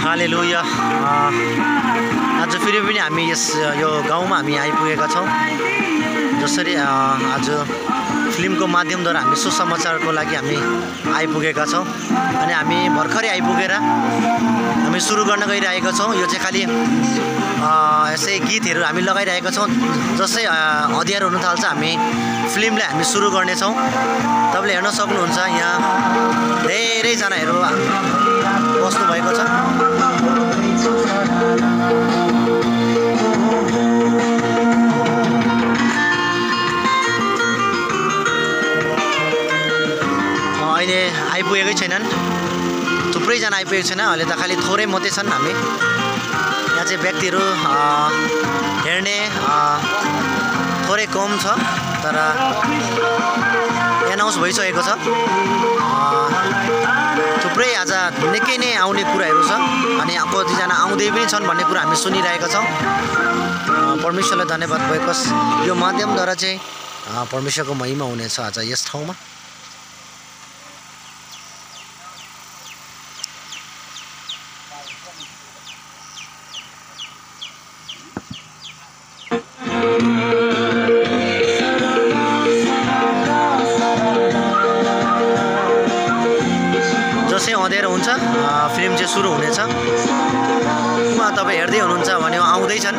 हालेलुया। आज फेरि पनि हामी यो गाउँमा हामी आइपुगेका छौँ। जसरी आज फिल्मको माध्यमद्वारा हामी सुसमाचारको लागि हामी आइपुगेका छौँ अनि हामी भर्खरै आइपुगेर हामी सुरु गर्न गइरहेका छौँ। यो चाहिँ खालि यसै गीतहरू हामी लगाइरहेका छौँ। जसै अँध्यारो हुन थाल्छ हामी फिल्मलाई हामी सुरु गर्नेछौँ। तपाईँले हेर्न सक्नुहुन्छ यहाँ धेरैजनाहरू बस्नु भएको छ। अहिले आइपुगेकै छैनन्, थुप्रैजना आइपुगेको छैन। अहिले त खालि थोरै मात्रै छन्। हामी यहाँ चाहिँ व्यक्तिहरू हेर्ने थोरै कम छ, तर एनाउन्स भइसकेको छ। थुप्रै आज निकै नै आउने कुराहरू छ अनि कतिजना आउँदै पनि छन् भन्ने कुरा हामी सुनिरहेका छौँ। परमेश्वरलाई धन्यवाद भएकोस्। यो माध्यमद्वारा चाहिँ परमेश्वरको महिमा हुनेछ आज यस ठाउँमा। जसै अँध्यारो हुन्छ फिल्म चाहिँ सुरु हुनेछ। तपाईँ हेर्दै हुनुहुन्छ भने आउँदैछन्।